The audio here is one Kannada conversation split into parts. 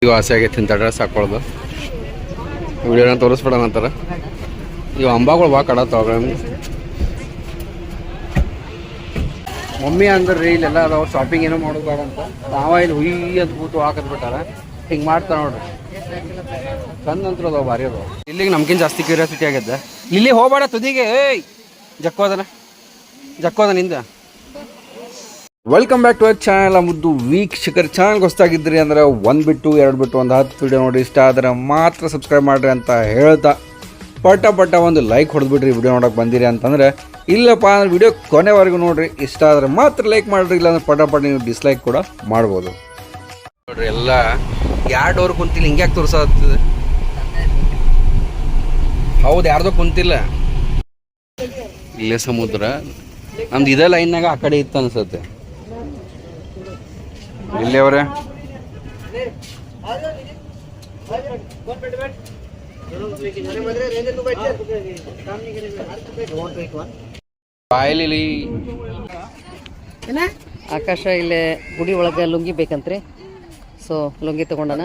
ಈಗ ಆಸೆ ಆಗೈತಿ ಇಂಥ ಡ್ರೆಸ್ ಹಾಕೊಳ್ಳೋದು. ವಿಡಿಯೋನ ತೋರಿಸ್ಬಿಡೋಣ ಅಂತಾರೆ. ಇವು ಅಂಬಾಗಳು ಭಾಳ ಕಡತ್ತಾವ. ಮಮ್ಮಿ ಅಂದ್ರೆ ರೀ ಇಲ್ಲೆಲ್ಲ ಅದಾವ ಶಾಪಿಂಗ್ ಏನೋ ಮಾಡೋದು ಬೇಡ ಅಂತ ನಾವ ಇಲ್ಲಿ ಹುಯಿ ಅಂತ ಕೂತು ಹಾಕದ್ಬಿಟ್ಟಾರ. ಹಿಂಗೆ ಮಾಡ್ತಾರೆ ನೋಡ್ರಿ. ಚಂದ ಅಂತೂ ಅದಾವ, ಭಾರಿ ಅದಾವ. ಇಲ್ಲಿಗೆ ನಮ್ಗಿಂತ ಜಾಸ್ತಿ ಕ್ಯೂರಿಯಾಸಿಟಿ ಆಗಿದ್ದೆ. ಇಲ್ಲಿ ಹೋಗ್ಬೇಡ ತುದಿಗೆ. ಏಯ್ ಜಕ್ಕೋದ ನಿಂದ. Welcome back to our channel. ಮುದ್ದು ವೀಕ್ಷಕರು ಚಾನಲ್ಗೆ ಹೊಸ್ತಾಗಿದ್ರಿ ಅಂದ್ರೆ ಒಂದು ಬಿಟ್ಟು 2 ಬಿಟ್ಟು ಒಂದು 10 ವಿಡಿಯೋ ನೋಡಿ ಇಷ್ಟ ಆದರೆ ಮಾತ್ರ ಸಬ್ಸ್ಕ್ರೈಬ್ ಮಾಡಿರಿ ಅಂತ ಹೇಳ್ತಾ ಪಟ ಒಂದು ಲೈಕ್ ಹೊಡೆದ್ಬಿಟ್ರಿ. ವಿಡಿಯೋ ನೋಡೋಕೆ ಬಂದಿರಿ ಅಂತಂದರೆ ಇಲ್ಲಪ್ಪ ಅಂದ್ರೆ ವಿಡಿಯೋ ಕೊನೆವರೆಗೂ ನೋಡಿರಿ. ಇಷ್ಟ ಆದರೆ ಮಾತ್ರ ಲೈಕ್ ಮಾಡಿರಿ, ಇಲ್ಲಾಂದ್ರೆ ಪಟ ನೀವು ಡಿಸ್ಲೈಕ್ ಕೂಡ ಮಾಡ್ಬೋದು. ನೋಡ್ರಿ ಎಲ್ಲ ಯಾರು ಡೋರ್ ಕುಂತಿಲ್ಲ, ಹಿಂಗ್ಯಾಕೆ ತೋರಿಸೋದು? ಹೌದು, ಯಾರ್ದೋ ಕುಂತಿಲ್ಲ. ಇಲ್ಲೇ ಸಮುದ್ರ. ನಮ್ದು ಇದೇ ಲೈನ್ನಾಗ ಆ ಕಡೆ ಇತ್ತು ಅನ್ಸುತ್ತೆ. ಇಲ್ಲಿ ಅವ್ರೆ ಆಕಾಶ ಇಲ್ಲೇ ಗುಡಿ ಒಳಗೆ ಲುಂಗಿ ಬೇಕಂತ್ರಿ. ಸೊ ಲುಂಗಿ ತಗೊಂಡನ.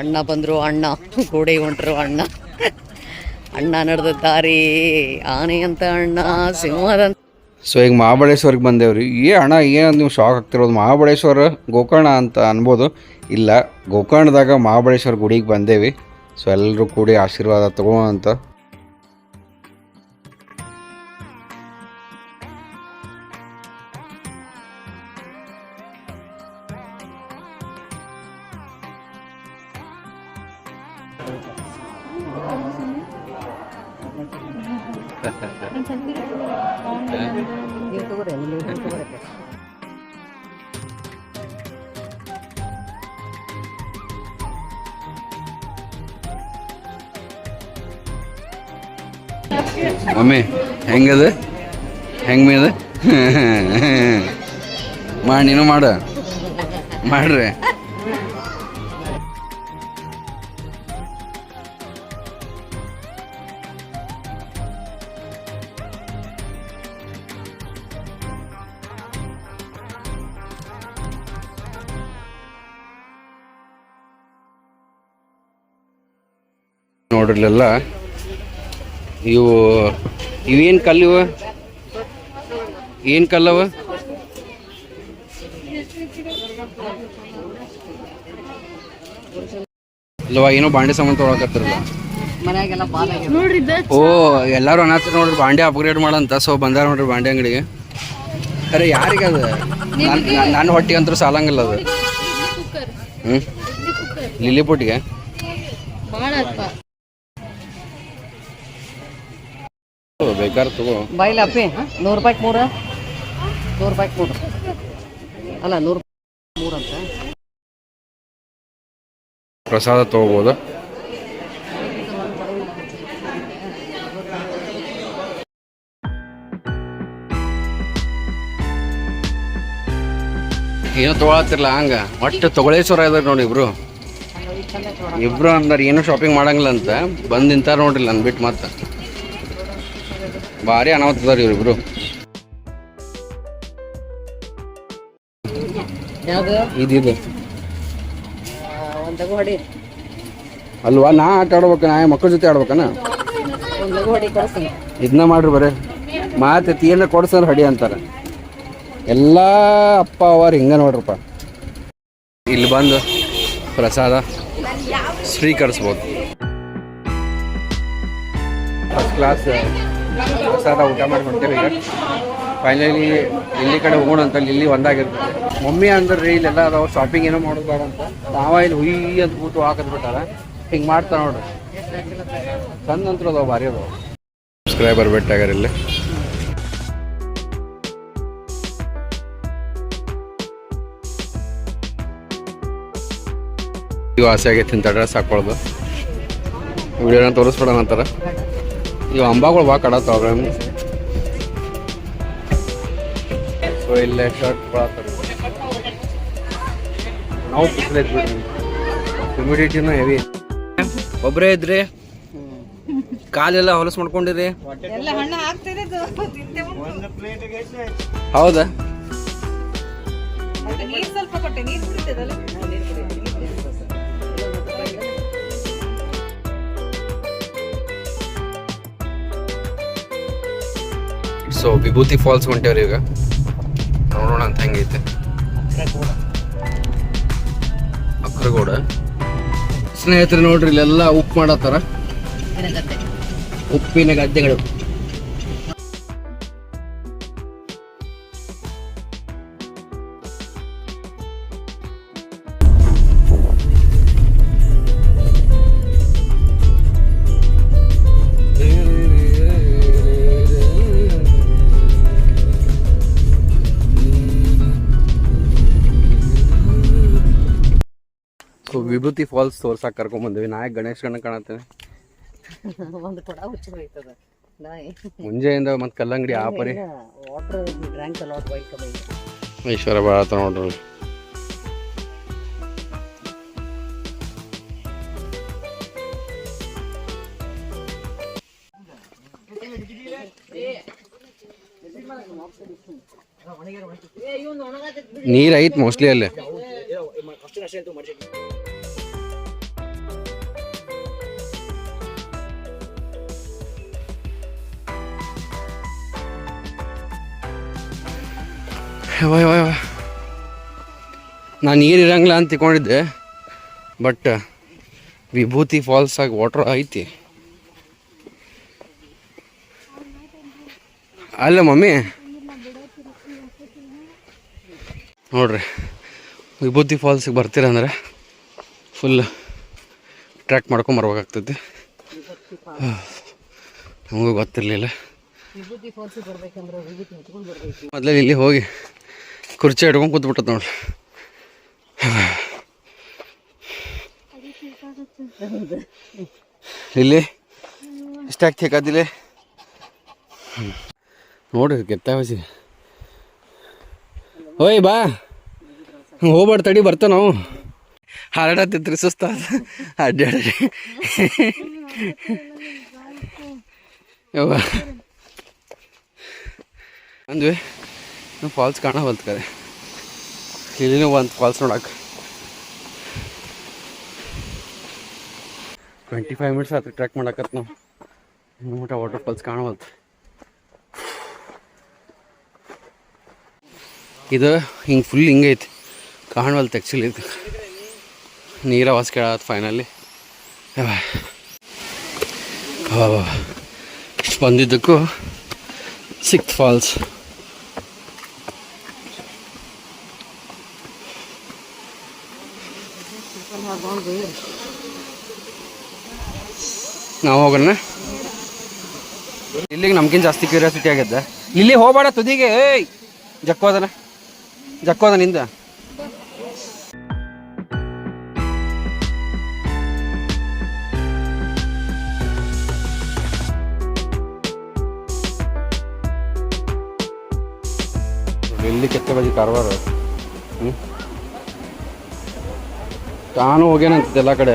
ಅಣ್ಣ ಬಂದ್ರು, ಅಣ್ಣ ಗೋಡೆ ಹೊಂಟ್ರು, ಅಣ್ಣ ನಡೆದ ದಾರಿ ಆನೆ ಅಂತ ಅಣ್ಣ ಸಿಂಹದಂತ. ಸೊ ಈಗ ಮಹಾಬಳೇಶ್ವರಕ್ಕೆ ಬಂದೇವ್ರಿ. ಅಣ್ಣ ಏನು ನೀವು ಶಾಕ್ ಆಗ್ತಿರೋದು? ಮಹಾಬಳೇಶ್ವರ ಗೋಕರ್ಣ ಅಂತ ಅನ್ಬೋದು. ಇಲ್ಲ, ಗೋಕರ್ಣದಾಗ ಮಹಾಬಳೇಶ್ವರ ಗುಡಿಗೆ ಬಂದೇವಿ. ಸೊ ಎಲ್ಲರೂ ಕೂಡಿ ಆಶೀರ್ವಾದ ತಗೊಳ್ಳೋಂತ. ಮಮ್ಮಿ ಹೆಂಗದ? ಹೆಂಗೆ ಮೀದ ಮಾಡಿ, ನೀನು ಮಾಡ್ರಿ. ನೋಡ್ರಿಲ್ಲ ಇವೇನು ಕಲ್ಲಿವ? ಏನು ಕಲ್ಲವ? ಇಲ್ಲವಾ ಏನೋ ಬಾಂಡೆ ಸಾಮಾನು ತೊಗೊಳಕತ್ತಿರಲ್ಲ. ಓ ಎಲ್ಲರೂ ಅನ್ನತ್ತರ ನೋಡ್ರಿ ಬಾಂಡೆ ಅಪ್ಗ್ರೇಡ್ ಮಾಡಂತ. ಸೊ ಬಂದಾರ ನೋಡ್ರಿ ಬಾಂಡೆ ಅಂಗಡಿಗೆ. ಅರೆ ಯಾರಿಗೆ ಅದು? ನನ್ನ ಹೊಟ್ಟಿಗೆ ಅಂತೂ ಸಾಲಂಗಿಲ್ಲ ಅದು. ಲಿಲ್ಲಿ ಪುಟ್ಟಿಗೆ ಬೇಕಾದ್ರೆ ತಗೋ. ಬಾಯಿಲ್ಲ ಅಪ್ಪಿ. 100 ರೂಪಾಯಿಗೆ 3. 100 ರೂಪಾಯಿಗೆ 3 ಅಲ್ಲ, 100 3 ಅಂತ. ಪ್ರಸಾದ ತಗೋಬೋದು. ಏನೋ ತೊಗೊಳತ್ತಿರಲ್ಲ ಹಂಗ. ಒಟ್ಟು ತೊಗೊಳೇಶ್ವರ ಇದಾರೆ ನೋಡಿ ಇಬ್ರು ಅಂದ್ರೆ ಏನೂ ಶಾಪಿಂಗ್ ಮಾಡಂಗಿಲ್ಲ ಅಂತ ಬಂದು ನಿಂತಾರ ನೋಡ್ರಿ ನನ್ನ ಬಿಟ್ಟು. ಮತ್ತೆ ಭಾರಿ ಅನಾಹುತದಾರ ಇವ್ರಿಬ್ರು. ಇದು ಅಲ್ವಾ? ನಾ ಆಟ ಆಡ್ಬೇಕ? ನಾ ಮಕ್ಕಳ ಜೊತೆ ಆಡ್ಬೇಕನ? ಇದನ್ನ ಮಾಡ್ರಿ ಬರೇ ಮಾತೆ ತೀರ್ನ ಕೊಡ್ಸಂದ್ರೆ ಹಡಿ ಅಂತಾರೆ ಎಲ್ಲ ಅಪ್ಪ ಅವರು. ಹಿಂಗ ನೋಡ್ರಪ್ಪ, ಇಲ್ಲಿ ಬಂದು ಪ್ರಸಾದ ಸ್ವೀಕರಿಸ್ಬೋದು. ಫಸ್ಟ್ ಕ್ಲಾಸ್ ಪ್ರಸಾದ ಊಟ ಮಾಡಿ ಹೊಂಟೇವೆ. ಈಗ ಫೈನಲಿ ಇಲ್ಲಿ ಕಡೆ ಹೋಗೋಣ ಅಂತ. ಇಲ್ಲಿ ಒಂದಾಗಿರ್ತದೆ. ಮಮ್ಮಿ ಅಂದ್ರೆ ರೀ ಇಲ್ಲೆಲ್ಲ ಅದಾವ ಶಾಪಿಂಗ್ ಏನೋ ಮಾಡೋದು ಬೇಡ ಅಂತ ನಾವ ಇಲ್ಲಿ ಹುಯಿ ಅಂತ ಕೂತು ಹಾಕದ್ಬಿಟ್ಟಾರ. ಹಿಂಗೆ ಮಾಡ್ತಾರೆ ನೋಡ್ರಿ. ಚಂದ ಅಂತೂ ಅದಾವ, ಭಾರಿ ಅದಾವ. ಸಬ್ಸ್ಕ್ರೈಬರ್ ಬೆಟ್ಟಾಗಾರ ಇಲ್ಲಿ. ಈಗ ಆಸೆ ಆಗೈತಿ ಇಂಥ ಡ್ರೆಸ್ ಹಾಕೊಳ್ಳೋದು. ವಿಡಿಯೋನ ತೋರಿಸ್ಬಿಡೋಣ ಅಂತಾರೆ. ಇವು ಅಂಬಾಗಳು ಭಾಳ ಕಡತ್ತಾವ. ಸೊ ಇಲ್ಲೇ ಶರ್ಟ್ ಕೊಡತ್ತಾರೆ. ನಾವು ಕುಸ್ಲೈತ್ ಬಿಡ್ರಿ, ಹ್ಯುಮಿಡಿಟಿನೂ ಹೆವಿ. ಒಬ್ಬರೇ ಇದ್ರಿ, ಕಾಲೆಲ್ಲ ಹೊಲಸು ಮಾಡ್ಕೊಂಡಿರಿ. ಹೌದಾ? ನೀರ್ ಸ್ವಲ್ಪ ಕೊಟ್ಟೆ, ನೀರ್ ಕುಡಿತದಲ್ಲ? ಸೊ ವಿಭೂತಿ ಫಾಲ್ಸ್ ಹೊಂಟೇವ್ರಿ ಈಗ, ನೋಡೋಣ ಅಂತ ಹೆಂಗೈತೆ. ಅಕ್ರಗೋಡ ಸ್ನೇಹಿತರೆ ನೋಡ್ರಿ, ಇಲ್ಲೆಲ್ಲ ಉಪ್ಪು ಮಾಡತ್ತಾರ, ಉಪ್ಪಿನ ಗದ್ದೆಗಳು. ಸೊ ವಿಭೂತಿ ಫಾಲ್ಸ್ ತೋರ್ಸಾಕ್ ಕರ್ಕೊಂಡ್ ಬಂದ್ವಿ. ನಾಯಕ್ ಗಣೇಶ್ ಗಣ್ಣ ಕಾಣತ್ತೇನೆ. ಒಂದು ಕೊಡ ಹುಚ್ಚು ಹೋಯ್ತದ ನಾಯಿ ಮುಂಜೆಯಿಂದ ಮತ್ತೆ ಕಲ್ಲಂಗಡಿ ಆ ಪರಿ ವಾಟರ್ ಡ್ರ್ಯಾಂಕ್ ಲಾಟ್ ವೈಟ್ ಕಬೈ ಐಶ್ವರ್ಯ ಭಾಳ ನೋಡ್ರಿ. ನೀರ್ ಐತ್ ಮೋಸ್ಟ್ಲಿ ಅಲ್ಲಿ. ನಾನು ನೀರು ಇರಂಗಿಲ್ಲ ಅಂತ ತಿಳ್ಕೊಂಡಿದ್ದೆ, ಬಟ್ ವಿಭೂತಿ ಫಾಲ್ಸ್ ಆಗಿ ವಾಟರ್ ಐತಿ. ಅಲ್ಲ ಮಮ್ಮಿ ನೋಡ್ರಿ, ವಿಭೂತಿ ಫಾಲ್ಸಿಗೆ ಬರ್ತೀರಂದ್ರೆ ಫುಲ್ ಟ್ರ್ಯಾಕ್ ಮಾಡ್ಕೊಂಬರ್ಬೇಕಾಗ್ತೈತಿ. ನಮಗೂ ಗೊತ್ತಿರಲಿಲ್ಲ. ವಿಭೂತಿ ಫಾಲ್ಸಿಗೆ ಬರ್ಬೇಕಂದ್ರೆ ವಿಭೂತಿ ಹಚ್ಕೊಂಡು ಬರ್ಬೇಕು. ಮೊದಲೇ ಇಲ್ಲಿ ಹೋಗಿ ಕುರ್ಚಿ ಇಟ್ಕೊಂಡು ಕೂತ್ಬಿಟ್ಟದ ನೋಡ್ರಿ. ಇಲ್ಲಿ ಇಷ್ಟಾಗಿ ಥೇಕಾದಿಲ್ಲ ನೋಡ್ರಿ, ಕೆತ್ತಾವಸಿ. ಓಯ್ ಬಾ, ಹೋಗ್ಬಾರ್ದು ತಡಿ, ಬರ್ತಾವ ನಾವು. ಹಾರಾಡತ್ತಿತ್ರಿ ಸುಸ್ತ ಅಡ್ಡಾಡಿ ಅಂದ್ವಿ. ನಾವು ಫಾಲ್ಸ್ ಕಾಣ ಹೊಲ್ತ್ಕರೆ ಇಲ್ಲಿನೂ ಒಂದು ಫಾಲ್ಸ್ ನೋಡಕ್ಕೆ 25 ಮಿನಿಟ್ಸ್ ಆಯ್ತು ಟ್ರ್ಯಾಕ್ ಮಾಡಕತ್ ನಾವು. ಇನ್ನೂ ಮಟ್ಟ ವಾಟರ್ ಫಾಲ್ಸ್ ಕಾಣವಲ್ತು. ಇದು ಹಿಂಗೆ ಫುಲ್ ಹಿಂಗೈತಿ, ಕಾಣವಲ್ತು ಆ್ಯಕ್ಚುಲಿ. ಇದು ನೀರ ವಾಸ ಕೇಳತ್ತೆ ಫೈನಲಿ. ಇಷ್ಟು ಬಂದಿದ್ದಕ್ಕೂ ಸಿಕ್ತ್ ಫಾಲ್ಸ್. ನಾವು ಹೋಗೋಣ. ಇಲ್ಲಿಗೆ ನಮ್ಗಿಂತ ಜಾಸ್ತಿ ಕ್ಯೂರಿಯಾಸಿಟಿ ಆಗಿದ್ದೆ. ಇಲ್ಲಿ ಹೋಗ್ಬೇಡ ತುದಿಗೆ, ಏಯ್ ಜಕ್ಕೋದ ನಿಂದ. ಇಲ್ಲಿ ಕೆತ್ತ ಬಜಿ ಕಾರವಾರ. ತಾನು ಹೋಗ್ಯಾನಂತ ಎಲ್ಲ ಕಡೆ,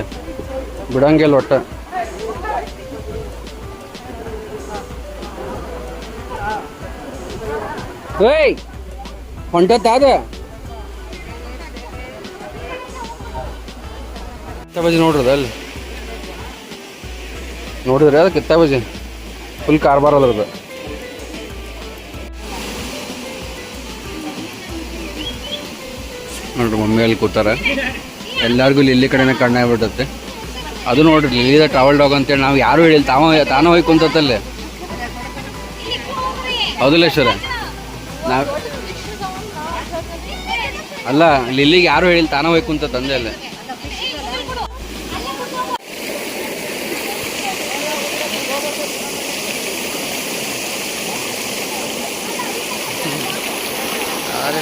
ಬಿಡಂಗಿಲ್ಲ ಒಟ್ಟ. ಏಯ್ ಹೊಂಟತ್ತಾದ ಕಿತ್ತ ಬಜಿ ನೋಡ್ರದ ಅಲ್ಲಿ ನೋಡಿದ್ರಿ, ಅದು ಕಿತ್ತ ಬಜಿ ಫುಲ್ ಕಾರ್ಬಾರ್ ಅದ್ರದ್ದು. ನೋಡ್ರಿ ಮಮ್ಮಿ ಅಲ್ಲಿ ಕೂತಾರ, ಎಲ್ಲರಿಗೂ ಇಲ್ಲಿ ಕಡೆನೇ ಕಣ್ಣಾಗ್ಬಿಟ್ಟತ್ತೆ. ಅದು ನೋಡ್ರಿ ಲಿಲ್ಲಿದ ಟ್ರಾವೆಲ್ ಡಾಗ್ ಅಂತೇಳಿ ನಾವು ಯಾರು ಹೇಳಿಲ್ಲ, ತಾನು ಹೋಗಿ ಕುಂತತ್ತಲ್ಲೇ. ಹೌದಿಲ್ಲ ಈಶ್ವರ? ನಾವು ಅಲ್ಲ, ಲಿಲ್ಲಿಗೆ ಯಾರು ಹೇಳಿಲ್ಲ, ತಾನು ಹೋಗಿ ಕುಂತ ತಂದೆ ಅಲ್ಲೇ.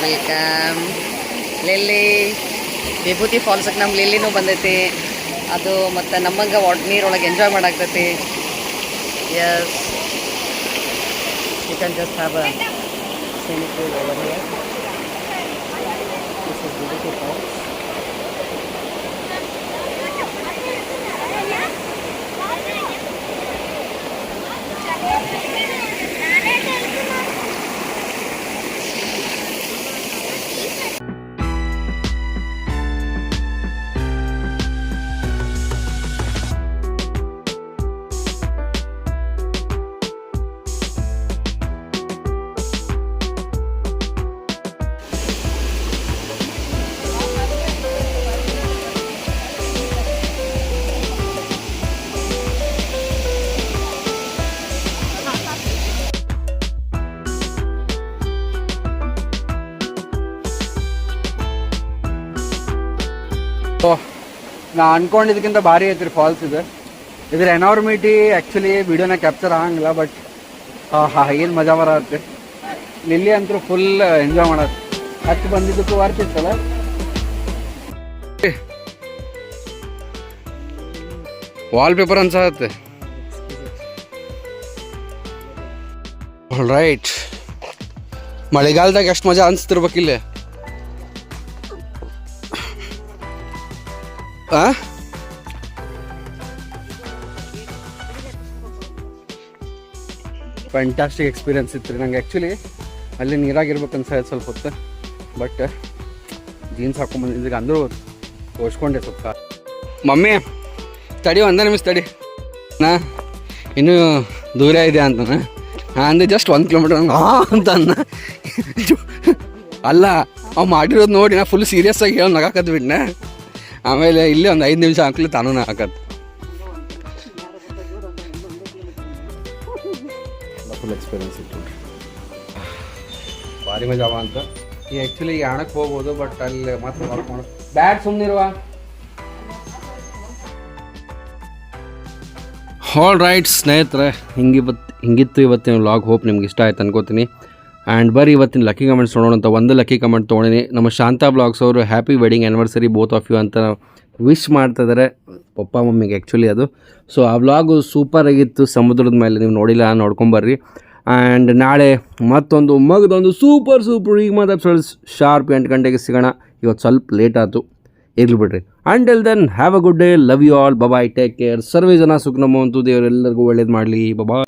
Welcome Lily. ವಿಭೂತಿ ಫಾಲ್ಸ್ಗೆ ನಮ್ಮ ಲಿಲ್ಲಿನೂ ಬಂದೈತಿ. ಅದು ಮತ್ತು ನಮ್ಮಂಗೆ ನೀರೊಳಗೆ ಎಂಜಾಯ್ ಮಾಡಾಕ್ತೈತಿ. Yes, you can just have a swimming pool over here. This is Vibhuti Falls. So ನಾ ಅನ್ಕೊಂಡಿದ್ದಕ್ಕಿಂತ ಭಾರಿ ಐತ್ರಿ ಫಾಲ್ಸ್ ಇದೆ. ಇದ್ರ ಎನಾರ್ಮಿಟಿ ಆ್ಯಕ್ಚುಲಿ ವಿಡಿಯೋನ ಕ್ಯಾಪ್ಚರ್ ಆಗಂಗಿಲ್ಲ, ಬಟ್ ಏನು ಮಜಾ ಬರತ್ತೆ. ಲಿಲ್ಲಿ ಅಂತೂ ಫುಲ್ ಎಂಜಾಯ್ ಮಾಡತ್ತೆ. ಹತ್ತು ಬಂದಿದ್ದಕ್ಕೂ ವರ್ತ್ ಇತ್ತಲ್ಲ. ವಾಲ್ಪೇಪರ್ ಅನ್ಸತ್ತೆ. ರೈಟ್, ಮಳೆಗಾಲದಾಗ ಎಷ್ಟು ಮಜಾ ಅನ್ಸ್ತಿರ್ಬೇಕಿಲ್ಲ. ಫ್ಯಾಂಟಾಸ್ಟಿಕ್ ಎಕ್ಸ್ಪೀರಿಯನ್ಸ್ ಇತ್ತು ರೀ ನಂಗೆ. ಆ್ಯಕ್ಚುಲಿ ಅಲ್ಲಿ ನೀರಾಗಿರ್ಬೇಕು ಅನ್ಸತ್ತೆ ಸ್ವಲ್ಪ ಹೊತ್ತು, ಬಟ್ ಜೀನ್ಸ್ ಹಾಕೊಂಡ್ಬಂದಿದ್ದಕ್ಕೆ ಅಂದರೂ ತೋರಿಸ್ಕೊಂಡೆ ಸ್ವಲ್ಪ. ಮಮ್ಮಿ ತಡಿ, ಒಂದೇ ನಿಮಿಷ ತಡಿ, ನಾ ಇನ್ನೂ ದೂರ ಇದೆ ಅಂತಾನೆ. ಅಂದೆ ಜಸ್ಟ್ 1 ಕಿಲೋಮೀಟರ್ ಅಂತ ಅನ್ನ. ಅಲ್ಲ, ಅವ್ ಮಾಡಿರೋದು ನೋಡಿ ನಾ ಫುಲ್ ಸೀರಿಯಸ್ ಆಗಿ ಹೇಳಿ ನಗಾಕತ್ ಬಿಡ್ನೆ. ಆಮೇಲೆ ಇಲ್ಲೇ ಒಂದು 5 ನಿಮಿಷ ಹಾಕ್ಲಿ ತಾನೂ ಹಾಕತ್. ಫುಲ್ ಎಕ್ಸ್ಪೀರಿಯನ್ಸ್ ಇತ್ತು, ಭಾರಿ ಮಜಾವ ಅಂತ. ಈ ಆ್ಯಕ್ಚುಲಿ ಯಾಣಕ್ಕೆ ಹೋಗ್ಬೋದು, ಬಟ್ ಅಲ್ಲಿ ಮತ್ತೆ ವರ್ಕ್ ಮಾಡೋದು ಬ್ಯಾಡ್ ಸುಮ್ಮನಿರುವ. ಆಲ್ ರೈಟ್ ಸ್ನೇಹಿತರೆ, ಹಿಂಗಿತ್ತು ಇವತ್ತಿನ ವ್ಲಾಗ್. ಹೋಪ್ ನಿಮ್ಗೆ ಇಷ್ಟ ಆಯ್ತು ಅನ್ಕೋತೀನಿ. ಆ್ಯಂಡ್ ಬರೀ ಇವತ್ತಿನ ಲಕ್ಕಿ ಕಮೆಂಟ್ಸ್ ನೋಡೋಣ ಅಂತ ಒಂದು ಲಕ್ಕಿ ಕಮೆಂಟ್ ತೊಗೊಂಡಿನಿ. ನಮ್ಮ ಶಾಂತಾ ಬ್ಲಾಗ್ಸ್ ಅವರು happy wedding anniversary both of you ಅಂತ ವಿಶ್ ಮಾಡ್ತಿದ್ದಾರೆ ಪಪ್ಪ ಮಮ್ಮಿಗೆ ಆ್ಯಕ್ಚುಲಿ ಅದು. ಸೊ ಆ ವ್ಲಾಗು ಸೂಪರ್ ಆಗಿತ್ತು. ಸಮುದ್ರದ ಮೇಲೆ ನೀವು ನೋಡಿಲ್ಲ, ನೋಡ್ಕೊಂಬರ್ರಿ. ಆ್ಯಂಡ್ ನಾಳೆ ಮತ್ತೊಂದು ಮಗದೊಂದು ಸೂಪರ್ ಈಗ ಮಾತ್ರ ಶಾರ್ಪ್ 8 ಗಂಟೆಗೆ ಸಿಗೋಣ. ಇವತ್ತು ಸ್ವಲ್ಪ ಲೇಟ್ ಆಯಿತು, ಇರ್ಲಿ ಬಿಡ್ರಿ. Until then have a good day, love you all, bye, take care. ಸರ್ವೇ ಜನ ಸುಖ ನಮ್ಮಂತೂ, ದೇವರೆಲ್ಲರಿಗೂ ಒಳ್ಳೇದು ಮಾಡಲಿ. ಬಾಯ್.